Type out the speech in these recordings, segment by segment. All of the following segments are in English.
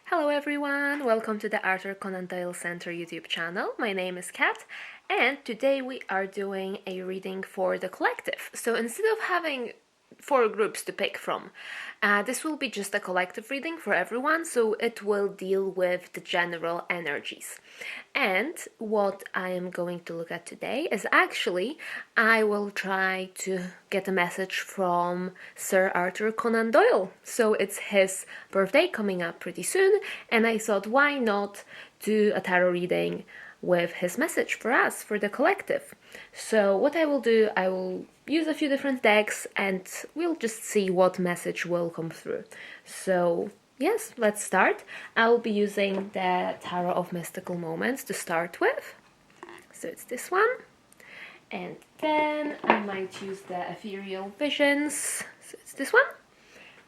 Hello everyone, welcome to the Arthur Conan Doyle Center YouTube channel. My name is Kat and today we are doing a reading for the collective. So instead of having 4 groups to pick from, this will be just a collective reading for everyone, so it will deal with the general energies. And what I am going to look at today is actually, I will try to get a message from Sir Arthur Conan Doyle. So it's his birthday coming up pretty soon, and I thought, why not do a tarot reading with his message for us, for the collective. So what I will do, I will use a few different decks and we'll just see what message will come through. So yes, let's start. I'll be using the Tarot of Mystical Moments to start with. So it's this one. And then I might use the Ethereal Visions. So it's this one.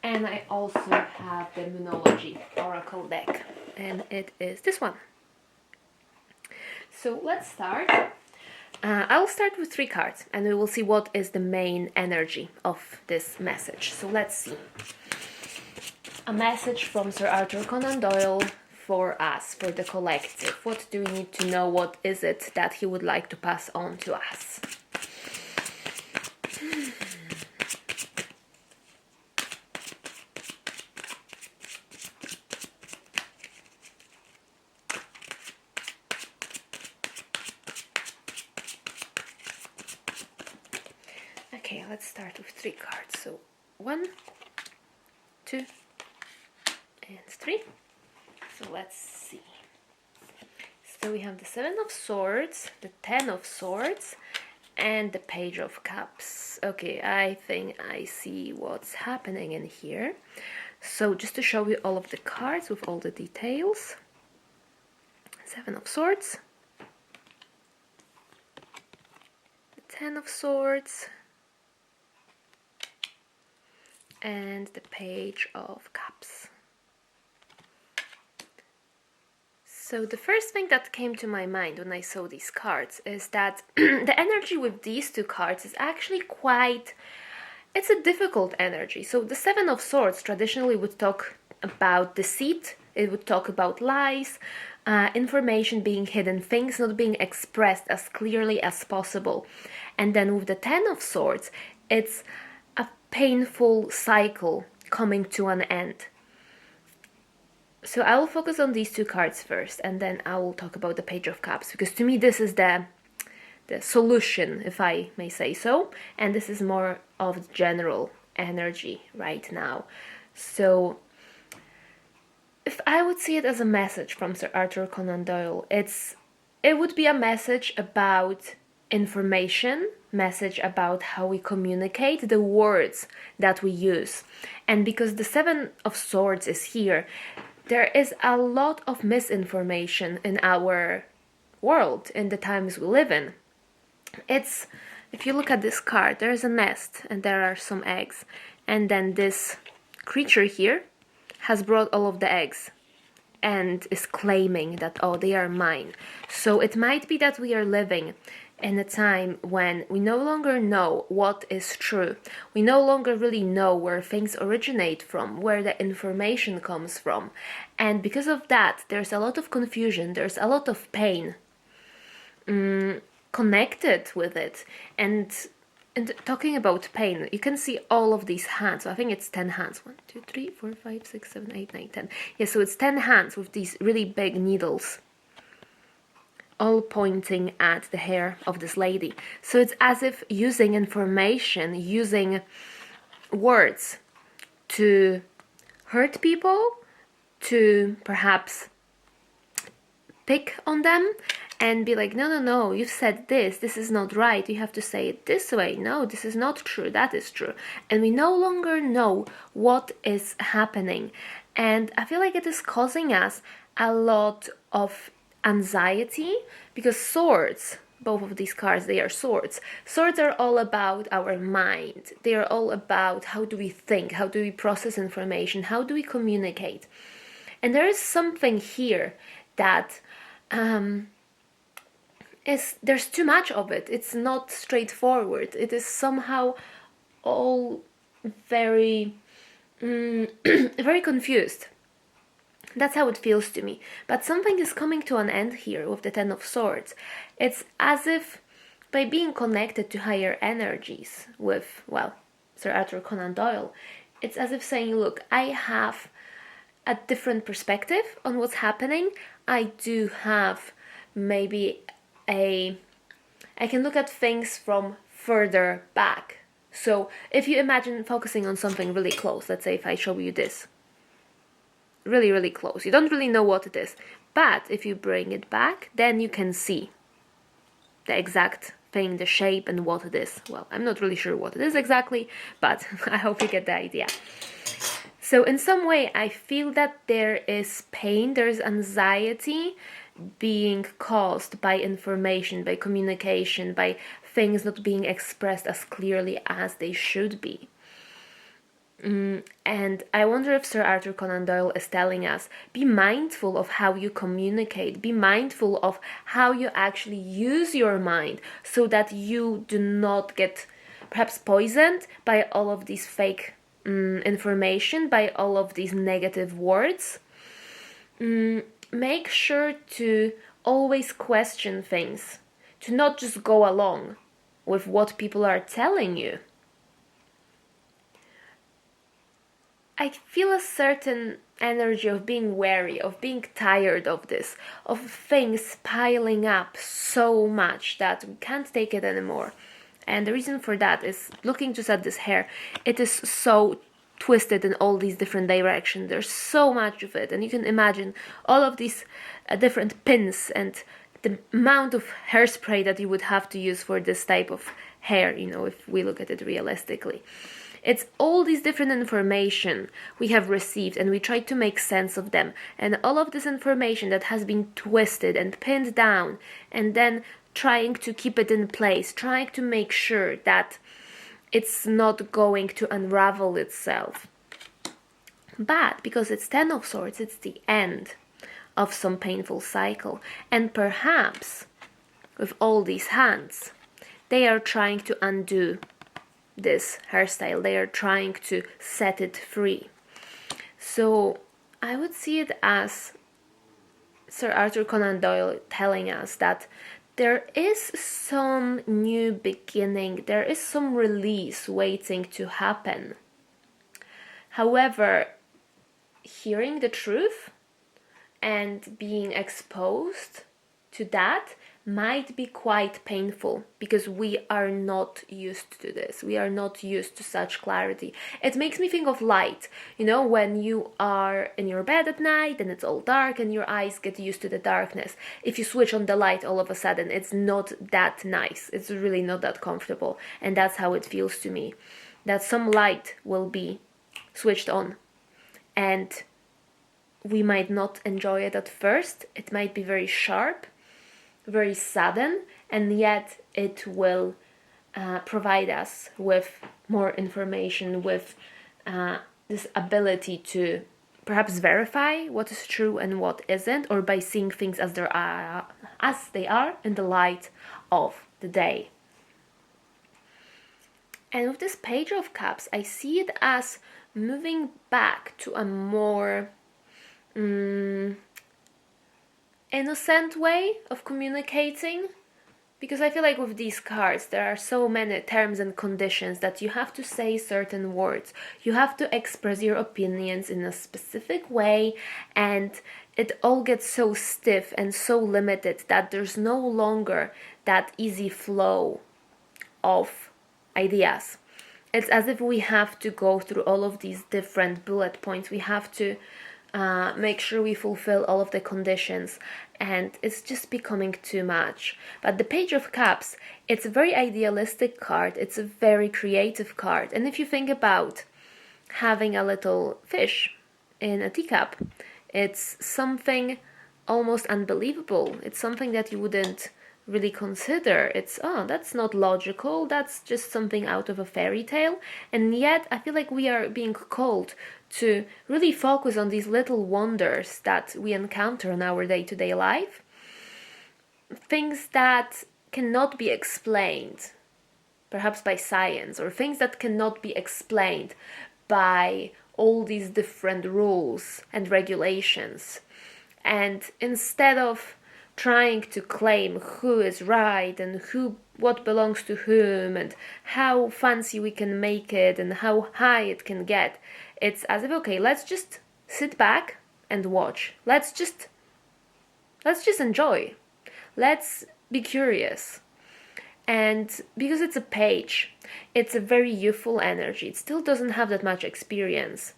And I also have the Moonology Oracle deck. And it is this one. So let's start. I'll start with 3 cards and we will see what is the main energy of this message. So let's see. A message from Sir Arthur Conan Doyle for us, for the collective. What do we need to know? What is it that he would like to pass on to us? Okay, let's start with 3 cards. So 1, 2, and 3. So let's see. So we have the 7 of Swords, the 10 of Swords, and the Page of Cups. Okay, I think I see what's happening in here. So just to show you all of the cards with all the details. 7 of Swords, the 10 of Swords, and the Page of Cups. So the first thing that came to my mind when I saw these cards is that the energy with these 2 cards is actually it's a difficult energy. So the 7 of Swords traditionally would talk about deceit, it would talk about lies, information being hidden, things not being expressed as clearly as possible. And then with the 10 of Swords, it's a painful cycle coming to an end. So I will focus on these 2 cards first, and then I will talk about the Page of Cups, because to me this is the solution, if I may say so, and this is more of the general energy right now. So if I would see it as a message from Sir Arthur Conan Doyle, it would be a message about information, message about how we communicate, the words that we use. And because the 7 of Swords is here, there is a lot of misinformation in our world, in the times we live in. If you look at this card, there's a nest and there are some eggs. And then this creature here has brought all of the eggs and is claiming that, oh, they are mine. So it might be that we are living in a time when we no longer know what is true. We no longer really know where things originate from, where the information comes from. And because of that, there's a lot of confusion, there's a lot of pain connected with it. And talking about pain, you can see all of these hands. So I think it's 10 hands. 1, 2, 3, 4, 5, 6, 7, 8, 9, 10. Yeah, so it's 10 hands with these really big needles, all pointing at the hair of this lady. So it's as if using information, using words to hurt people, to perhaps pick on them and be like, no, you've said this is not right, you have to say it this way, no, this is not true, that is true. And we no longer know what is happening. And I feel like it is causing us a lot of anxiety, because swords, both of these cards, they are swords. Swords are all about our mind. They are all about how do we think, how do we process information, how do we communicate. And there is something here that there's too much of it. It's not straightforward. It is somehow all very very confused. That's how it feels to me. But something is coming to an end here with the Ten of Swords. It's as if by being connected to higher energies with, well, Sir Arthur Conan Doyle, it's as if saying, look, I have a different perspective on what's happening. I do have maybe I can look at things from further back. So if you imagine focusing on something really close, let's say if I show you this, really, really close, you don't really know what it is, but if you bring it back, then you can see the exact thing, the shape and what it is. Well, I'm not really sure what it is exactly, but I hope you get the idea. So in some way, I feel that there is pain, there's anxiety being caused by information, by communication, by things not being expressed as clearly as they should be. And I wonder if Sir Arthur Conan Doyle is telling us, be mindful of how you communicate, be mindful of how you actually use your mind so that you do not get perhaps poisoned by all of these fake information, by all of these negative words. Make sure to always question things, to not just go along with what people are telling you. I feel a certain energy of being wary, of being tired of this, of things piling up so much that we can't take it anymore. And the reason for that is, looking just at this hair, it is so twisted in all these different directions. There's so much of it, and you can imagine all of these different pins and the amount of hairspray that you would have to use for this type of hair, if we look at it realistically. It's all these different information we have received, and we try to make sense of them. And all of this information that has been twisted and pinned down, and then trying to keep it in place, trying to make sure that it's not going to unravel itself. But because it's Ten of Swords, it's the end of some painful cycle. And perhaps with all these hands, they are trying to undo this hairstyle. They are trying to set it free. So I would see it as Sir Arthur Conan Doyle telling us that there is some new beginning, there is some release waiting to happen. However, hearing the truth and being exposed to that might be quite painful, because we are not used to this. We are not used to such clarity. It makes me think of light. When you are in your bed at night and it's all dark and your eyes get used to the darkness. If you switch on the light, all of a sudden it's not that nice. It's really not that comfortable. And that's how it feels to me. That some light will be switched on, and we might not enjoy it at first. It might be very sharp, very sudden, and yet it will provide us with more information, with this ability to perhaps verify what is true and what isn't, or by seeing things as they are in the light of the day. And with this Page of Cups, I see it as moving back to a more innocent way of communicating, because I feel like with these cards there are so many terms and conditions that you have to say certain words, you have to express your opinions in a specific way, and it all gets so stiff and so limited that there's no longer that easy flow of ideas. It's as if we have to go through all of these different bullet points. We have to make sure we fulfill all of the conditions, and it's just becoming too much. But the Page of Cups, it's a very idealistic card, it's a very creative card, and if you think about having a little fish in a teacup, it's something almost unbelievable. It's something that you wouldn't really consider. It's, that's not logical, that's just something out of a fairy tale. And yet I feel like we are being called to really focus on these little wonders that we encounter in our day-to-day life, things that cannot be explained perhaps by science, or things that cannot be explained by all these different rules and regulations. And instead of trying to claim who is right and what belongs to whom and how fancy we can make it and how high it can get, it's as if, okay, let's just sit back and watch. Let's just enjoy. Let's be curious. And because it's a page, it's a very youthful energy. It still doesn't have that much experience.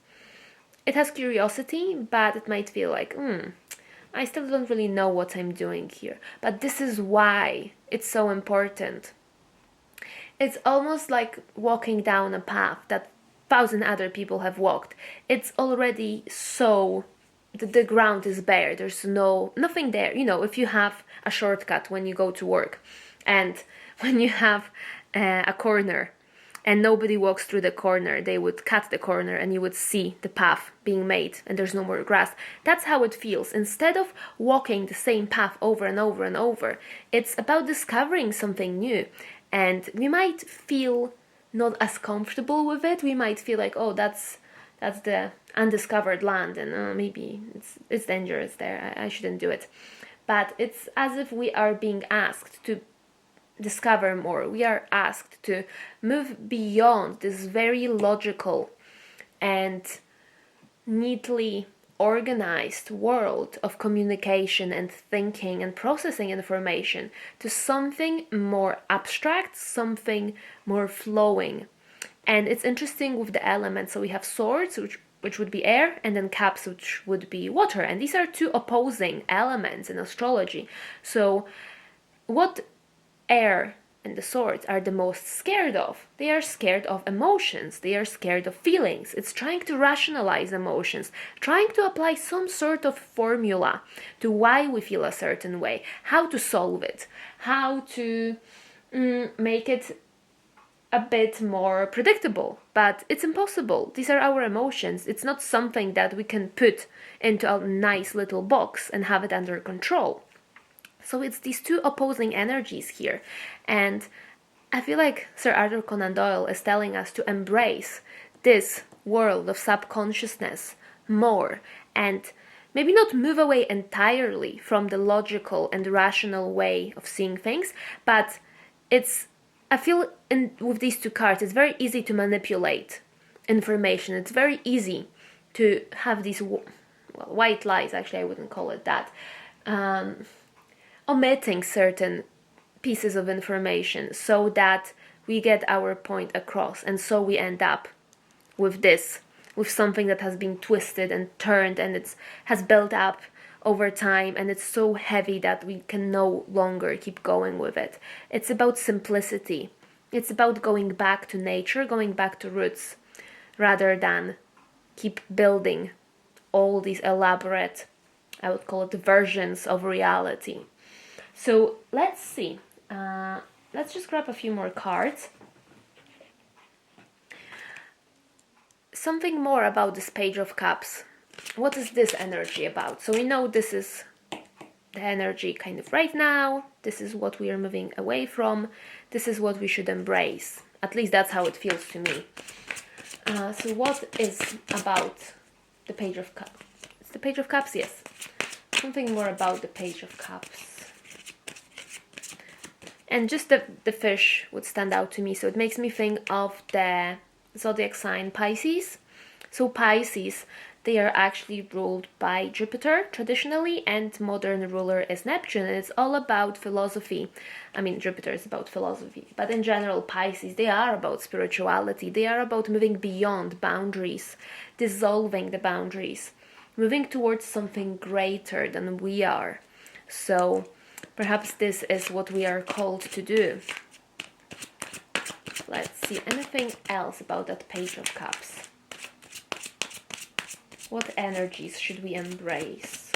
It has curiosity, but it might feel like, I still don't really know what I'm doing here. But this is why it's so important. It's almost like walking down a path that 1,000 other people have walked. It's already so... the ground is bare. There's nothing there. You know, if you have a shortcut when you go to work, and when you have a corner and nobody walks through the corner, they would cut the corner and you would see the path being made and there's no more grass. That's how it feels. Instead of walking the same path over and over and over, it's about discovering something new. And we might feel not as comfortable with it. We might feel like, oh, that's the undiscovered land, and maybe it's dangerous there. I shouldn't do it. But it's as if we are being asked to discover more. We are asked to move beyond this very logical and neatly organized world of communication and thinking and processing information to something more abstract, something more flowing. And it's interesting with the elements. So we have swords, which would be air, and then cups, which would be water. And these are two opposing elements in astrology. So what air and the swords are the most scared of? They are scared of emotions. They are scared of feelings. It's trying to rationalize emotions, trying to apply some sort of formula to why we feel a certain way, how to solve it, how to make it a bit more predictable. But it's impossible. These are our emotions. It's not something that we can put into a nice little box and have it under control. So it's these two opposing energies here. And I feel like Sir Arthur Conan Doyle is telling us to embrace this world of subconsciousness more, and maybe not move away entirely from the logical and rational way of seeing things, but I feel with these two cards, it's very easy to manipulate information. It's very easy to have these white lies, actually I wouldn't call it that, omitting certain pieces of information so that we get our point across, and so we end up with something that has been twisted and turned, and it has built up over time, and it's so heavy that we can no longer keep going with it. It's about simplicity. It's about going back to nature, going back to roots, rather than keep building all these elaborate, I would call it, versions of reality. So let's see. Let's just grab a few more cards. Something more about this Page of Cups. What is this energy about? So we know this is the energy kind of right now. This is what we are moving away from. This is what we should embrace. At least that's how it feels to me. So what is about the Page of Cups? It's the Page of Cups, yes. Something more about the Page of Cups. And just the fish would stand out to me. So it makes me think of the zodiac sign Pisces. So Pisces, they are actually ruled by Jupiter traditionally, and modern ruler is Neptune, and it's all about philosophy. I mean, Jupiter is about philosophy, but in general, Pisces, they are about spirituality. They are about moving beyond boundaries, dissolving the boundaries, moving towards something greater than we are. So perhaps this is what we are called to do. Let's see, anything else about that Page of Cups? What energies should we embrace?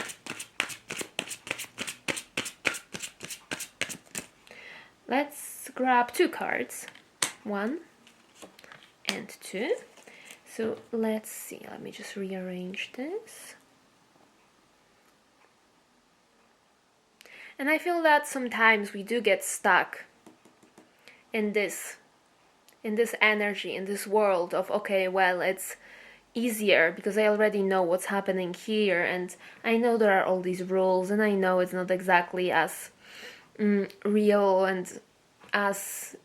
Let's grab two cards, 1 and 2. So let's see, let me just rearrange this. And I feel that sometimes we do get stuck in this energy, in this world of, okay, well, it's easier because I already know what's happening here, and I know there are all these rules, and I know it's not exactly as real and as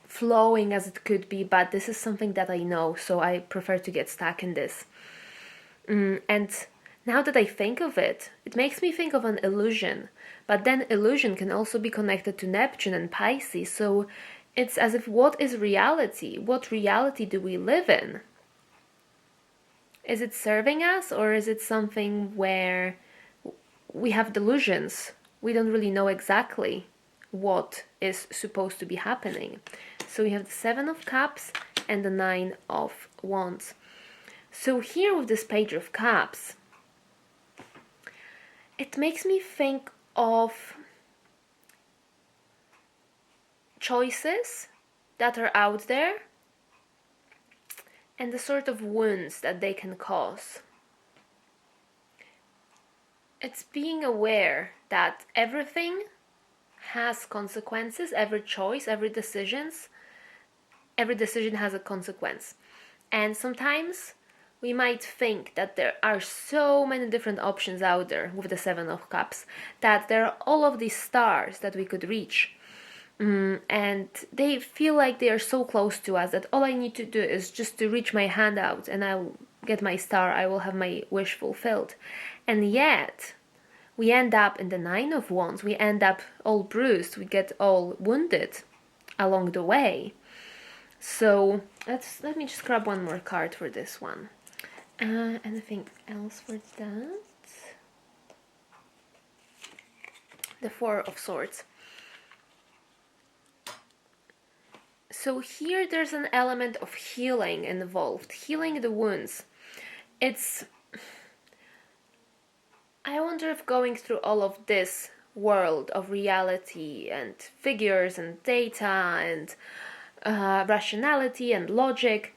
flowing as it could be, but this is something that I know, so I prefer to get stuck in this. And now that I think of it, it makes me think of an illusion, but then illusion can also be connected to Neptune and Pisces, so it's as if, what is reality? What reality do we live in? Is it serving us, or is it something where we have delusions? We don't really know exactly what is supposed to be happening. So we have the Seven of Cups and the Nine of Wands. So here with this Page of Cups, it makes me think of choices that are out there and the sort of wounds that they can cause. It's being aware that everything has consequences, every choice, every decision has a consequence. And sometimes we might think that there are so many different options out there with the Seven of Cups, that there are all of these stars that we could reach. And they feel like they are so close to us that all I need to do is just to reach my hand out and I'll get my star, I will have my wish fulfilled. And yet we end up in the Nine of Wands, we end up all bruised, we get all wounded along the way. So let me just grab one more card for this one. Anything else for that? The Four of Swords. So here there's an element of healing involved, healing the wounds. I wonder if going through all of this world of reality and figures and data and rationality and logic,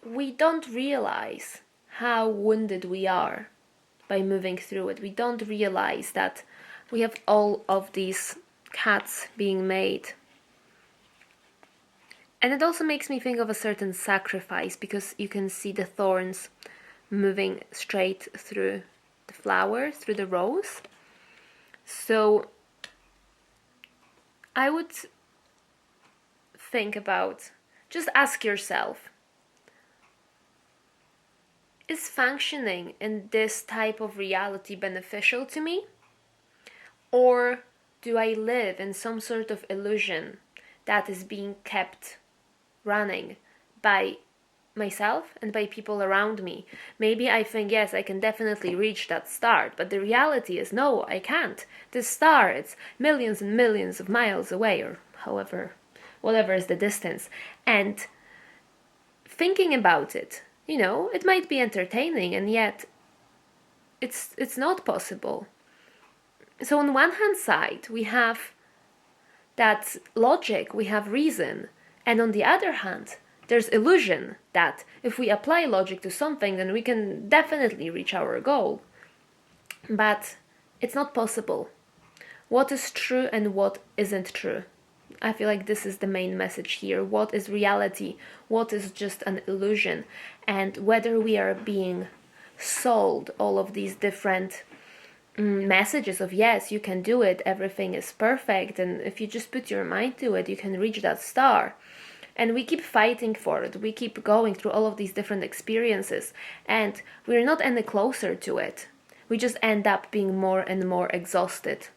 we don't realize how wounded we are by moving through it. We don't realize that we have all of these cuts being made. And it also makes me think of a certain sacrifice, because you can see the thorns moving straight through the flower, through the rose. So I would think about, just ask yourself, is functioning in this type of reality beneficial to me? Or do I live in some sort of illusion that is being kept running by myself and by people around me? Maybe I think, yes, I can definitely reach that star, but the reality is, no, I can't. This star, it's millions and millions of miles away, or whatever is the distance. And thinking about it, it might be entertaining, and yet it's not possible. So on one hand side, we have that logic, we have reason, and on the other hand, there's illusion that if we apply logic to something, then we can definitely reach our goal. But it's not possible. What is true and what isn't true? I feel like this is the main message here. What is reality? What is just an illusion? And whether we are being sold all of these different messages of, yes, you can do it, everything is perfect, and if you just put your mind to it, you can reach that star. And we keep fighting for it. We keep going through all of these different experiences, and we're not any closer to it. We just end up being more and more exhausted.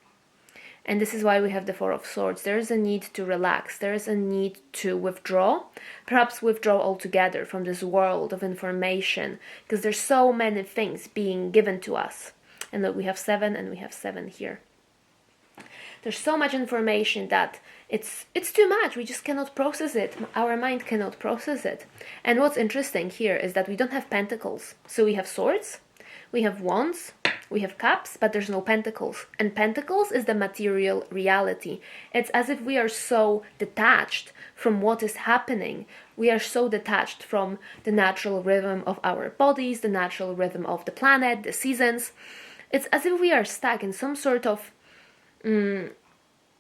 And this is why we have the Four of Swords. There is a need to relax. There is a need to withdraw. Perhaps withdraw altogether from this world of information, because there's so many things being given to us. And look, we have 7 and we have 7 here. There's so much information that it's too much. We just cannot process it. Our mind cannot process it. And what's interesting here is that we don't have pentacles. So we have swords, we have wands, we have cups, but there's no pentacles. And pentacles is the material reality. It's as if we are so detached from what is happening. We are so detached from the natural rhythm of our bodies, the natural rhythm of the planet, the seasons. It's as if we are stuck in some sort of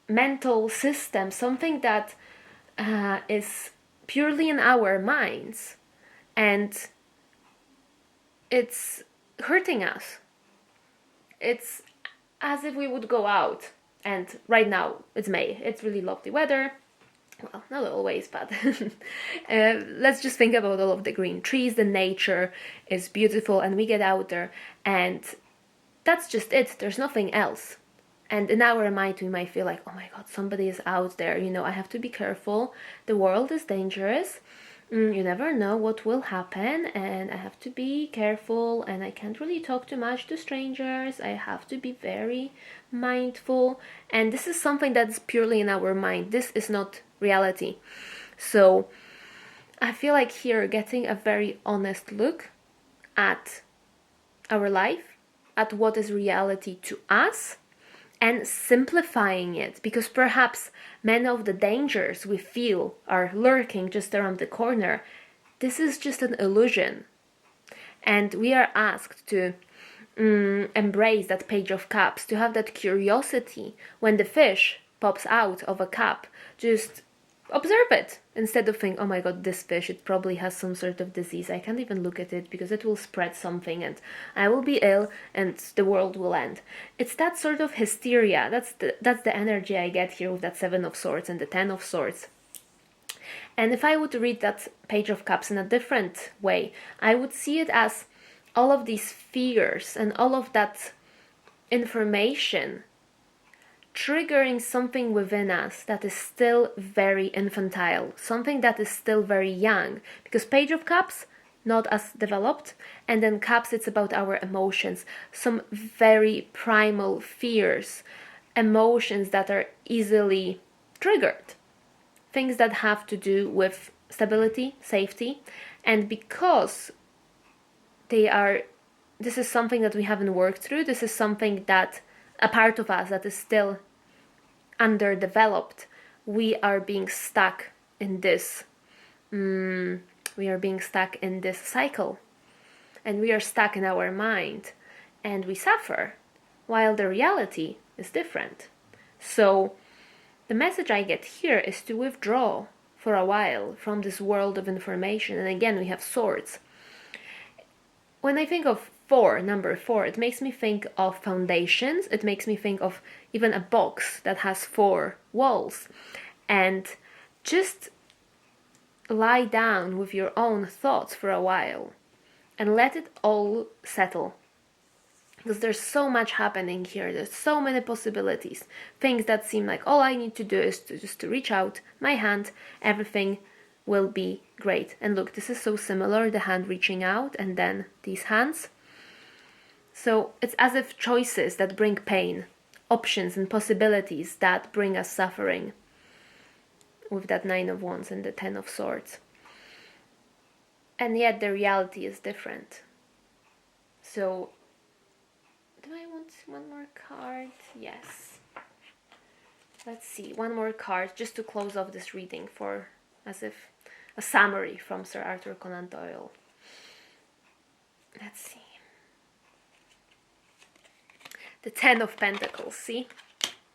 mental system, something that is purely in our minds. and it's hurting us. It's as if we would go out, and right now it's May, it's really lovely weather. Well, not always, but let's just think about all of the green trees. The nature is beautiful, and we get out there, and that's just it. There's nothing else. And in our mind, we might feel like, oh my God, somebody is out there. I have to be careful. The world is dangerous. You never know what will happen, and I have to be careful, and I can't really talk too much to strangers. I have to be very mindful. And this is something that's purely in our mind. This is not reality. So I feel like here getting a very honest look at our life, at what is reality to us, and simplifying it, because perhaps many of the dangers we feel are lurking just around the corner. This is just an illusion, and we are asked to embrace that Page of Cups, to have that curiosity when the fish pops out of a cup. Just observe it instead of think, oh my God, this fish, it probably has some sort of disease. I can't even look at it because it will spread something and I will be ill and the world will end. It's that sort of hysteria. That's the energy I get here with that Seven of Swords and the Ten of Swords. And if I would read that Page of Cups in a different way, I would see it as all of these fears and all of that information triggering something within us that is still very infantile, something that is still very young, because Page of Cups, not as developed, and then Cups, it's about our emotions, some very primal fears, emotions that are easily triggered, things that have to do with stability, safety, and because this is something that we haven't worked through, this is something that a part of us that is still underdeveloped, we are being stuck in this cycle, and we are stuck in our mind, and we suffer while the reality is different. So the message I get here is to withdraw for a while from this world of information. And again, we have swords. When I think of number 4, it makes me think of foundations. It makes me think of even a box that has 4 walls. And just lie down with your own thoughts for a while and let it all settle. Because there's so much happening here. There's so many possibilities. Things that seem like all I need to do is to reach out my hand. Everything will be great. And look, this is so similar, the hand reaching out and then these hands. So it's as if choices that bring pain, options and possibilities that bring us suffering, with that 9 of Wands and the 10 of Swords. And yet the reality is different. So, do I want one more card? Yes. Let's see, one more card just to close off this reading, for as if a summary from Sir Arthur Conan Doyle. Let's see. The 10 of Pentacles, see?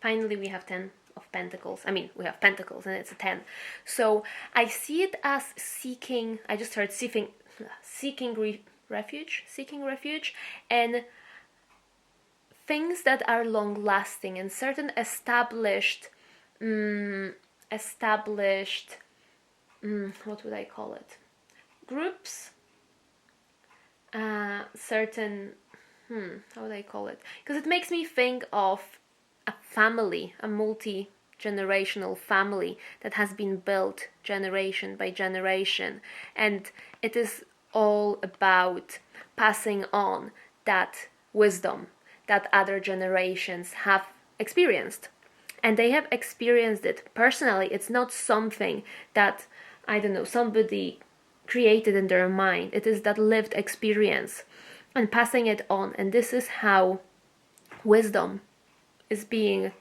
Finally we have 10 of Pentacles. I mean, we have Pentacles and it's a 10. So I see it as seeking, I just heard seeking refuge, and things that are long-lasting and certain established, what would I call it? Groups, certain, how would I call it? Because it makes me think of a family, a multi-generational family that has been built generation by generation. And it is all about passing on that wisdom that other generations have experienced. And they have experienced it personally. It's not something that, I don't know, somebody created in their mind. It is that lived experience and passing it on. And this is how wisdom is being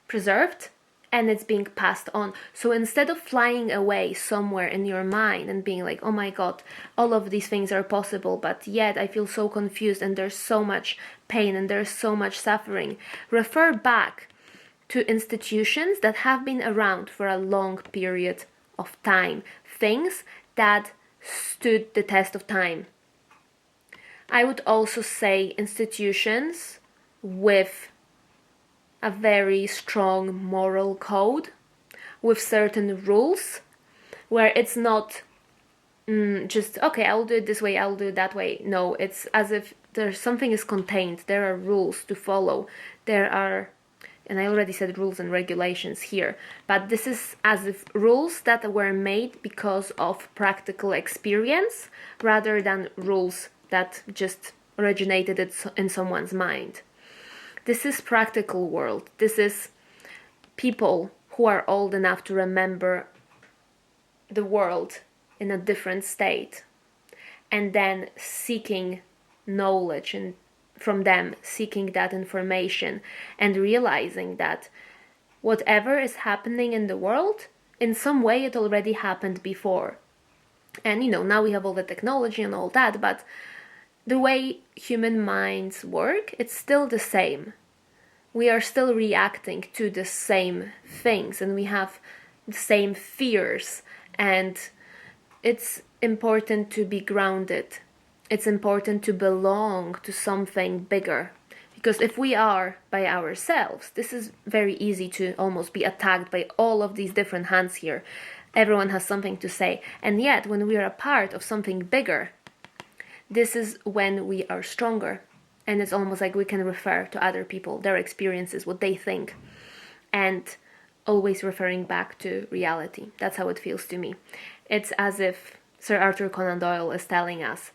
preserved and it's being passed on. So instead of flying away somewhere in your mind and being like, oh my God, all of these things are possible, but yet I feel so confused and there's so much pain and there's so much suffering, refer back to institutions that have been around for a long period of time. Things that stood the test of time. I would also say institutions with a very strong moral code, with certain rules, where it's not just, okay, I'll do it this way, I'll do it that way. No, it's as if there's something is contained. There are rules to follow. There are, and I already said rules and regulations here, but this is as if rules that were made because of practical experience rather than rules that just originated in someone's mind. This is practical world. This is people who are old enough to remember the world in a different state, and then seeking knowledge and from them, seeking that information and realizing that whatever is happening in the world, in some way it already happened before. And now we have all the technology and all that, but the way human minds work, it's still the same. We are still reacting to the same things, and we have the same fears, and it's important to be grounded. It's important to belong to something bigger, because if we are by ourselves, this is very easy to almost be attacked by all of these different hands here. Everyone has something to say, and yet when we are a part of something bigger, this is when we are stronger, and it's almost like we can refer to other people, their experiences, what they think, and always referring back to reality. That's how it feels to me. It's as if Sir Arthur Conan Doyle is telling us,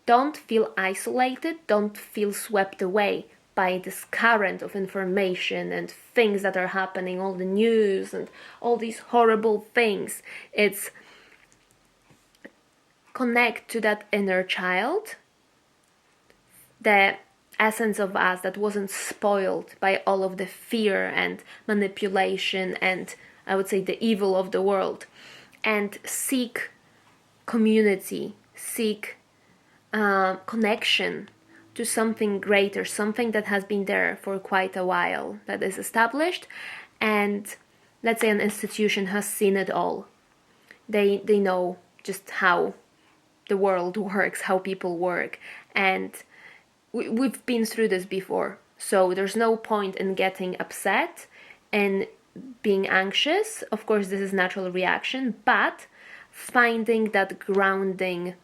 don't feel isolated, don't feel swept away by this current of information and things that are happening, all the news and all these horrible things. It's connect to that inner child, the essence of us that wasn't spoiled by all of the fear and manipulation and, I would say, the evil of the world, and seek community, seek connection to something greater, something that has been there for quite a while, that is established, and let's say an institution has seen it all. They know just how the world works, how people work, and we've been through this before, so there's no point in getting upset and being anxious. Of course, this is natural reaction, but finding that grounding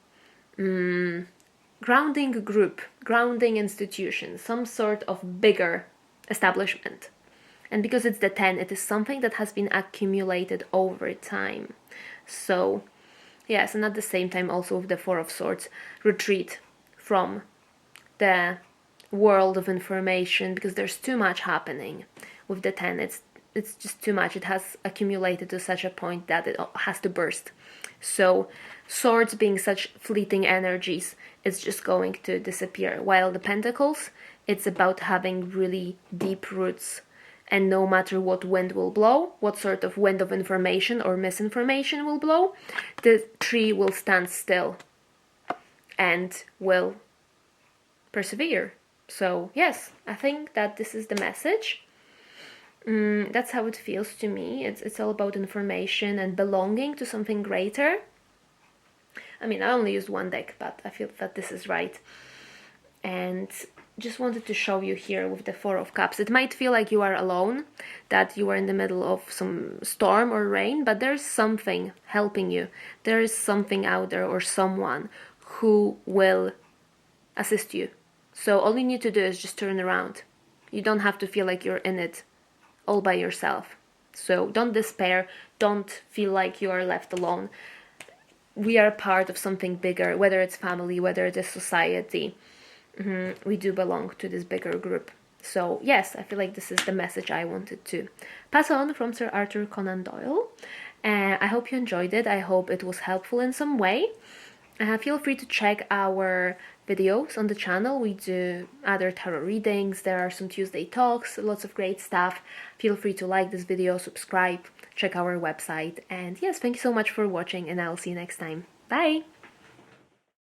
group, grounding institution, some sort of bigger establishment. And because it's the 10, it is something that has been accumulated over time. So yes, and at the same time also with the 4 of Swords, retreat from the world of information, because there's too much happening. With the 10, it's just too much. It has accumulated to such a point that it has to burst. So swords being such fleeting energies, it's just going to disappear. While the Pentacles, it's about having really deep roots, and no matter what wind will blow, what sort of wind of information or misinformation will blow, the tree will stand still and will persevere. So yes, I think that this is the message. That's how it feels to me. It's all about information and belonging to something greater. I mean, I only used one deck, but I feel that this is right. And just wanted to show you here with the 4 of Cups. It might feel like you are alone, that you are in the middle of some storm or rain, but there's something helping you. There is something out there or someone who will assist you. So all you need to do is just turn around. You don't have to feel like you're in it all by yourself. So don't despair. Don't feel like you are left alone. We are part of something bigger, whether it's family, whether it is society. We do belong to this bigger group. So yes, I feel like this is the message I wanted to pass on from Sir Arthur Conan Doyle. I hope you enjoyed it. I hope it was helpful in some way. Feel free to check our videos on the channel. We do other tarot readings. There are some Tuesday talks, lots of great stuff. Feel free to like this video, subscribe, check our website. And yes, thank you so much for watching, and I'll see you next time. Bye!